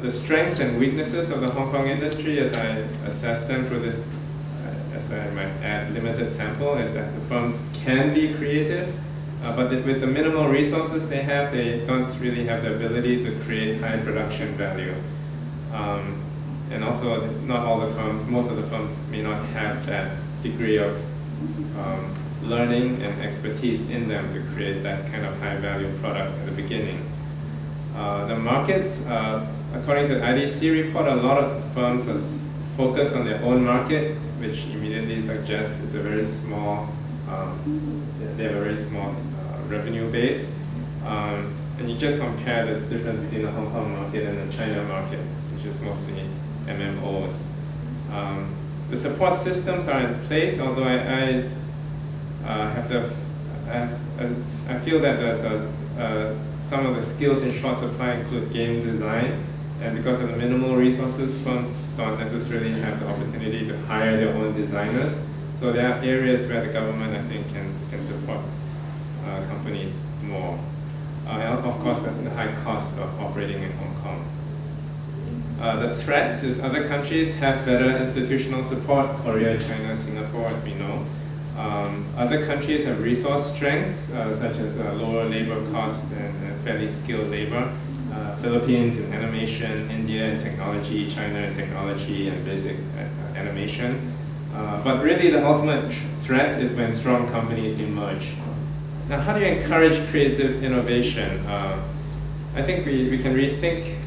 the strengths and weaknesses of the Hong Kong industry, as I assess them through this, as I might add, limited sample, is that the firms can be creative, but with the minimal resources they have, they don't really have the ability to create high production value. And also, not all the firms, most of the firms may not have that degree of learning and expertise in them to create that kind of high value product at the beginning. The markets, according to the IDC report, a lot of firms are focused on their own market, which immediately suggests it's a very small, they have a very small revenue base. And you just compare the difference between the Hong Kong market and the China market, which is mostly MMOs. The support systems are in place, although I feel that there's some of the skills in short supply include game design, and because of the minimal resources, firms don't necessarily have the opportunity to hire their own designers. So there are areas where the government, I think, can support companies more. And of course, the high cost of operating in Hong Kong. The threats is other countries have better institutional support, Korea, China, Singapore, as we know. Other countries have resource strengths, such as lower labor costs and fairly skilled labor. Philippines in animation, India in technology, China in technology and basic animation. But really the ultimate threat is when strong companies emerge. Now, how do you encourage creative innovation? I think we can rethink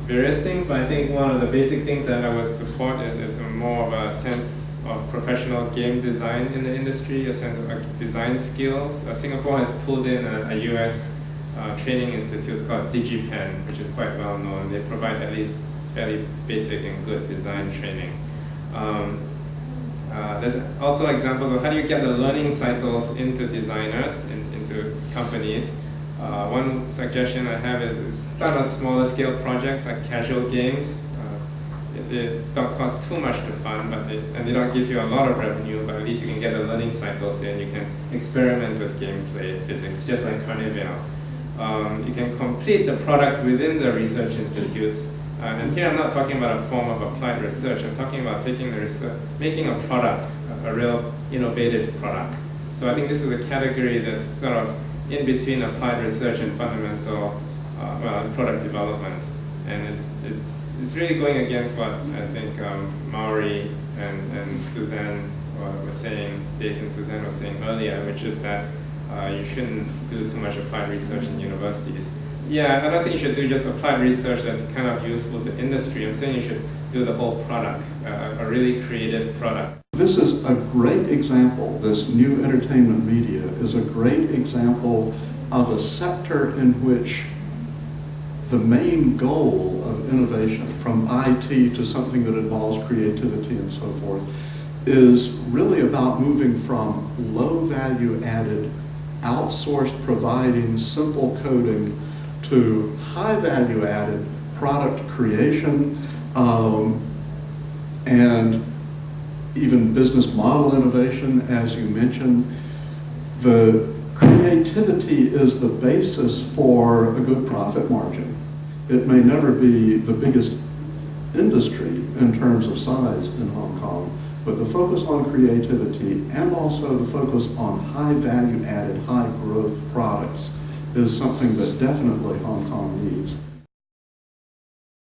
various things, but I think one of the basic things that I would support is more of a sense of professional game design in the industry, a sense of design skills. Singapore has pulled in a US training institute called DigiPen, which is quite well known. They provide at least fairly basic and good design training. There's also examples of how do you get the learning cycles into designers, into companies. One suggestion I have is start on smaller scale projects like casual games. They don't cost too much to fund, and they don't give you a lot of revenue, but at least you can get the learning cycles in. You can experiment with gameplay physics, just like Carnival. You can complete the products within the research institutes. And here I'm not talking about a form of applied research. I'm talking about taking the research, making a product, a real innovative product. So I think this is a category that's sort of in between applied research and fundamental product development. And it's really going against what I think Maury and Suzanne were saying, Dave and Suzanne were saying earlier, which is that you shouldn't do too much applied research in universities. Yeah, I don't think you should do just applied research that's kind of useful to industry. I'm saying you should do the whole product, a really creative product. This is a great example. This new entertainment media is a great example of a sector in which the main goal of innovation, from IT to something that involves creativity and so forth, is really about moving from low value added, outsourced providing, simple coding, to high value added product creation and even business model innovation, as you mentioned. The creativity is the basis for a good profit margin. It may never be the biggest industry in terms of size in Hong Kong, but the focus on creativity and also the focus on high value added, high growth products is something that definitely Hong Kong needs.